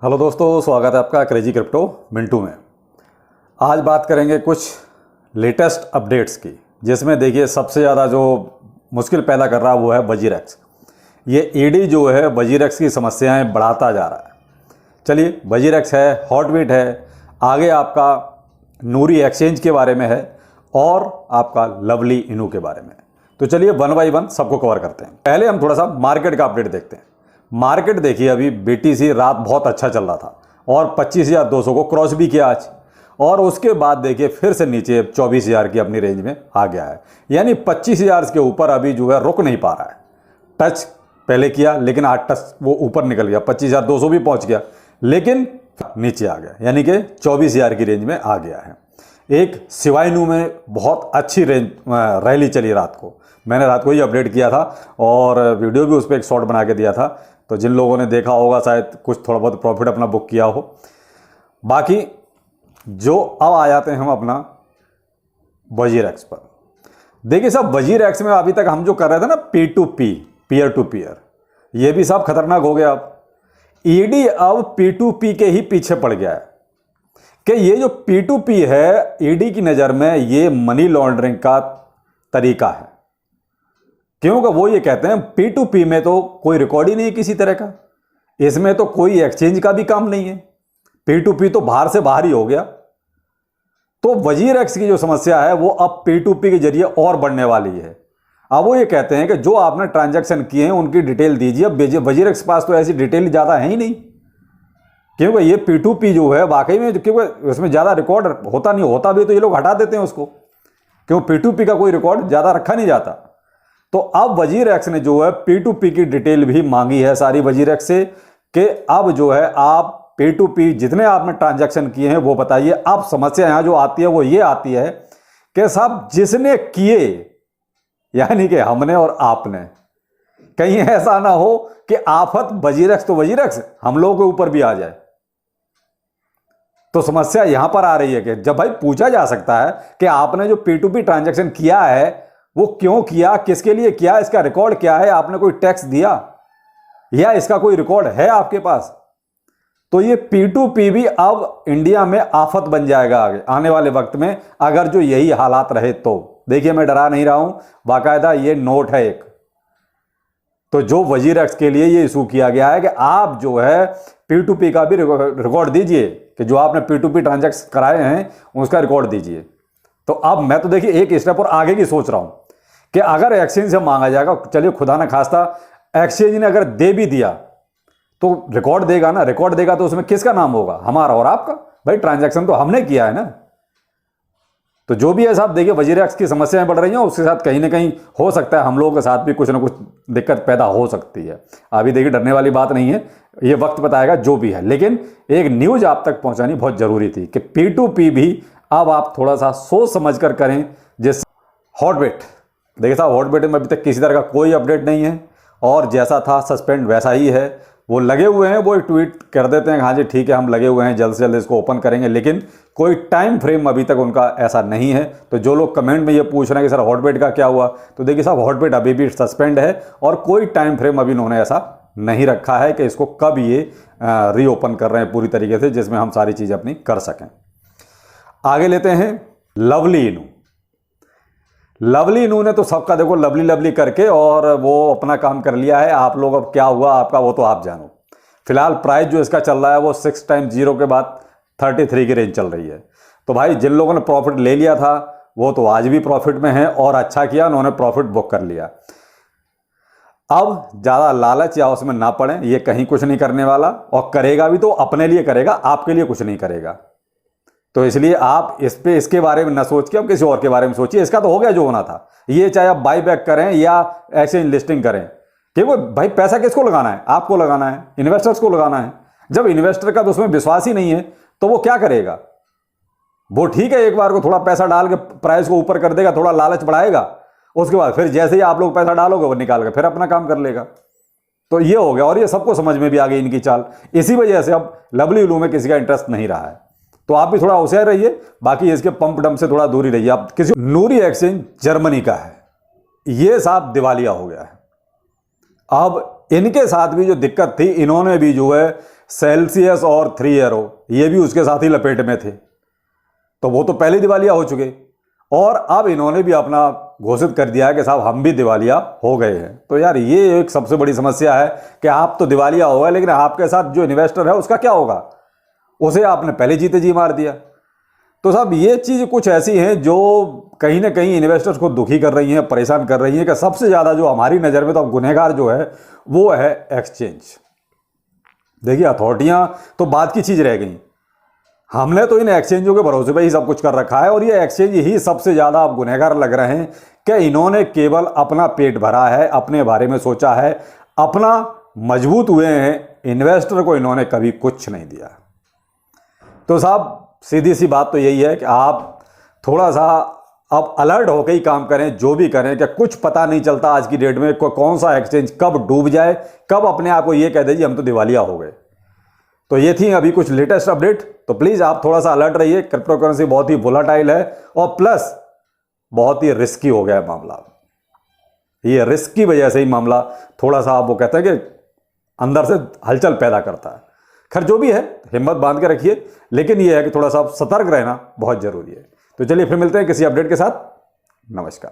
Hello दोस्तों, स्वागत है आपका क्रेजी क्रिप्टो मिंटू में। आज बात करेंगे कुछ लेटेस्ट अपडेट्स की, जिसमें देखिए सबसे ज़्यादा जो मुश्किल पैदा कर रहा है वो है वजीरेक्स। ये ईडी जो है वजीरेक्स की समस्याएं बढ़ाता जा रहा है। चलिए, वजीरेक्स है, हॉटबिट है, आगे आपका नूरी एक्सचेंज के बारे में है और आपका लवली इनू के बारे में। तो चलिए वन बाई वन सबको कवर करते हैं। पहले हम थोड़ा सा मार्केट का अपडेट देखते हैं। मार्केट देखिए, अभी बीटीसी रात बहुत अच्छा चल रहा था और 25,200 को क्रॉस भी किया आज, और उसके बाद देखिए फिर से नीचे 24,000 की अपनी रेंज में आ गया है। यानी 25,000 के ऊपर अभी जो है रुक नहीं पा रहा है। टच पहले किया लेकिन आज टच वो ऊपर निकल गया, 25,200 भी पहुंच गया लेकिन नीचे आ गया, यानी कि 24,000 की रेंज में आ गया है। एक सिवाइनू में बहुत अच्छी रैली चली रात को। मैंने रात को ही अपडेट किया था और वीडियो भी उस पर एक शॉर्ट बना के दिया था, तो जिन लोगों ने देखा होगा शायद कुछ थोड़ा बहुत प्रॉफिट अपना बुक किया हो। बाकी जो अब आ जाते हैं हम अपना वजीरेक्स पर। देखिए साहब, वजीरेक्स में अभी तक हम जो कर रहे थे ना P2P, पीयर टू पीयर, ये भी साहब खतरनाक हो गया। अब ईडी अब P2P के ही पीछे पड़ गया है कि ये जो P2P है, ईडी की नज़र में ये मनी लॉन्ड्रिंग का तरीका है। क्योंकि वो ये कहते हैं P2P में तो कोई रिकॉर्ड ही नहीं है किसी तरह का, इसमें तो कोई एक्सचेंज का भी काम नहीं है, P2P तो बाहर से बाहर ही हो गया। तो वजीरेक्स की जो समस्या है वो अब P2P के जरिए और बढ़ने वाली है। अब वो ये कहते हैं कि जो आपने ट्रांजैक्शन किए हैं उनकी डिटेल दीजिए। अब वजीरेक्स के पास तो ऐसी डिटेल ज़्यादा है ही नहीं, क्योंकि ये P2P जो है वाकई में, क्योंकि उसमें ज़्यादा रिकॉर्ड होता नहीं, होता भी तो ये लोग हटा देते हैं उसको, क्योंकि P2P का कोई रिकॉर्ड ज़्यादा रखा नहीं जाता। तो अब वजीरेक्स ने जो है P2P की डिटेल भी मांगी है सारी वजीरेक्स से कि अब जो है आप P2P जितने आपने ट्रांजैक्शन किए हैं वो बताइए। अब समस्या यहां जो आती है वो ये आती है कि साहब जिसने किए, यानी कि हमने और आपने, कहीं ऐसा ना हो कि आफत वजीरेक्स तो वजीरेक्स हम लोगों के ऊपर भी आ जाए। तो समस्या यहां पर आ रही है कि जब भाई पूछा जा सकता है कि आपने जो P2P ट्रांजैक्शन किया है वो क्यों किया, किसके लिए किया, इसका रिकॉर्ड क्या है, आपने कोई टैक्स दिया या इसका कोई रिकॉर्ड है आपके पास। तो ये P2P भी अब इंडिया में आफत बन जाएगा आगे आने वाले वक्त में, अगर जो यही हालात रहे तो। देखिए, मैं डरा नहीं रहा हूं, बाकायदा ये नोट है एक। तो जो वजीरेक्स के लिए ये इशू किया गया है कि आप जो है P2P का भी रिकॉर्ड दीजिए, कि जो आपने P2P ट्रांजैक्शन कराए हैं उसका रिकॉर्ड दीजिए। तो अब मैं तो देखिए एक स्टेप और आगे की सोच रहा हूं कि अगर एक्सचेंज से मांगा जाएगा, चलिए खुदा ना खास्ता एक्सचेंज ने अगर दे भी दिया तो रिकॉर्ड देगा ना, रिकॉर्ड देगा तो उसमें किसका नाम होगा, हमारा और आपका। भाई ट्रांजैक्शन तो हमने किया है ना। तो जो भी है साहब, देखिए वजीरेक्स की समस्याएं बढ़ रही हैं, उसके साथ कहीं ना कहीं हो सकता है हम लोगों के साथ भी कुछ ना कुछ दिक्कत पैदा हो सकती है। अभी देखिए डरने वाली बात नहीं है, ये वक्त बताएगा जो भी है। लेकिन एक न्यूज आप तक पहुंचानी बहुत जरूरी थी कि P2P भी अब आप थोड़ा सा सोच समझ कर करें। जिस हॉटबिट, देखिए साहब, हॉटबिट में अभी तक किसी तरह का कोई अपडेट नहीं है और जैसा था सस्पेंड वैसा ही है। वो लगे हुए हैं, वो एक ट्वीट कर देते हैं हाँ जी ठीक है हम लगे हुए हैं, जल्द से जल्द इसको ओपन करेंगे, लेकिन कोई टाइम फ्रेम अभी तक उनका ऐसा नहीं है। तो जो लोग कमेंट में ये पूछ रहे हैं कि सर हॉटबिट का क्या हुआ, तो देखिए साहब, हॉटबिट अभी भी सस्पेंड है और कोई टाइम फ्रेम अभी उन्होंने ऐसा नहीं रखा है कि इसको कब ये रीओपन कर रहे हैं पूरी तरीके से, जिसमें हम सारी चीज़ें अपनी कर सकें। आगे लेते हैं लवली इनू। लवली इनू ने तो सबका देखो लवली लवली करके और वो अपना काम कर लिया है। आप लोग अब क्या हुआ आपका वो तो आप जानो। फिलहाल प्राइस जो इसका चल रहा है वो 6 टाइम्स 0 के बाद 33 की रेंज चल रही है। तो भाई जिन लोगों ने प्रॉफिट ले लिया था वो तो आज भी प्रॉफिट में है और अच्छा किया, उन्होंने प्रॉफिट बुक कर लिया। अब ज़्यादा लालच या उसमें ना पड़े, ये कहीं कुछ नहीं करने वाला, और करेगा भी तो अपने लिए करेगा, आपके लिए कुछ नहीं करेगा। तो इसलिए आप इसके बारे में न सोच के अब किसी और के बारे में सोचिए। इसका तो हो गया जो होना था। ये चाहे आप बाई बैक करें या एक्सचेंज लिस्टिंग करें, क्योंकि भाई पैसा किसको लगाना है, आपको लगाना है, इन्वेस्टर्स को लगाना है। जब इन्वेस्टर का तो उसमें विश्वास ही नहीं है तो वो क्या करेगा। वो ठीक है एक बार को थोड़ा पैसा डाल के प्राइस को ऊपर कर देगा, थोड़ा लालच बढ़ाएगा, उसके बाद फिर जैसे ही आप लोग पैसा डालोगे वो निकाल के फिर अपना काम कर लेगा। तो ये हो गया और ये सबको समझ में भी आ गई इनकी चाल। इसी वजह से अब लवली इनू में किसी का इंटरेस्ट नहीं रहा है। तो आप भी थोड़ा होशियार रहिए, बाकी इसके पंप डंप से थोड़ा दूरी रहिए। आप किसी नूरी एक्सचेंज जर्मनी का है, ये साहब दिवालिया हो गया है। अब इनके साथ भी जो दिक्कत थी, इन्होंने भी जो है सेल्सियस और 3 एरो ये भी उसके साथ ही लपेट में थे, तो वो तो पहले दिवालिया हो चुके और अब इन्होंने भी अपना घोषित कर दिया है कि साहब हम भी दिवालिया हो गए हैं। तो यार ये एक सबसे बड़ी समस्या है कि आप तो दिवालिया हो गए, लेकिन आपके साथ जो इन्वेस्टर है उसका क्या होगा, उसे आपने पहले जीते जी मार दिया। तो साहब ये चीज़ कुछ ऐसी हैं जो कहीं ना कहीं इन्वेस्टर्स को दुखी कर रही हैं, परेशान कर रही हैं कि सबसे ज़्यादा जो हमारी नज़र में तो अब गुनहगार जो है वो है एक्सचेंज। देखिए अथॉरिटियाँ तो बात की चीज़ रह गई, हमने तो इन एक्सचेंजों के भरोसे पे ही सब कुछ कर रखा है और ये एक्सचेंज ही सबसे ज़्यादा अब गुनहगार लग रहे हैं कि इन्होंने केवल अपना पेट भरा है, अपने बारे में सोचा है, अपना मजबूत हुए हैं, इन्वेस्टर को इन्होंने कभी कुछ नहीं दिया। तो साहब सीधी सी बात तो यही है कि आप थोड़ा सा अब अलर्ट होकर ही काम करें, जो भी करें, कि कुछ पता नहीं चलता आज की डेट में कौन सा एक्सचेंज कब डूब जाए, कब अपने आप को ये कह दे जी हम तो दिवालिया हो गए। तो ये थी अभी कुछ लेटेस्ट अपडेट, तो प्लीज़ आप थोड़ा सा अलर्ट रहिए। क्रिप्टो करेंसी बहुत ही वोलाटाइल है और प्लस बहुत ही रिस्की हो गया है मामला। ये रिस्क की वजह से ही मामला थोड़ा सा आप वो कहते हैं कि अंदर से हलचल पैदा करता है। खैर जो भी है हिम्मत बांध के रखिए, लेकिन ये है कि थोड़ा सा सतर्क रहना बहुत जरूरी है। तो चलिए फिर मिलते हैं किसी अपडेट के साथ। नमस्कार।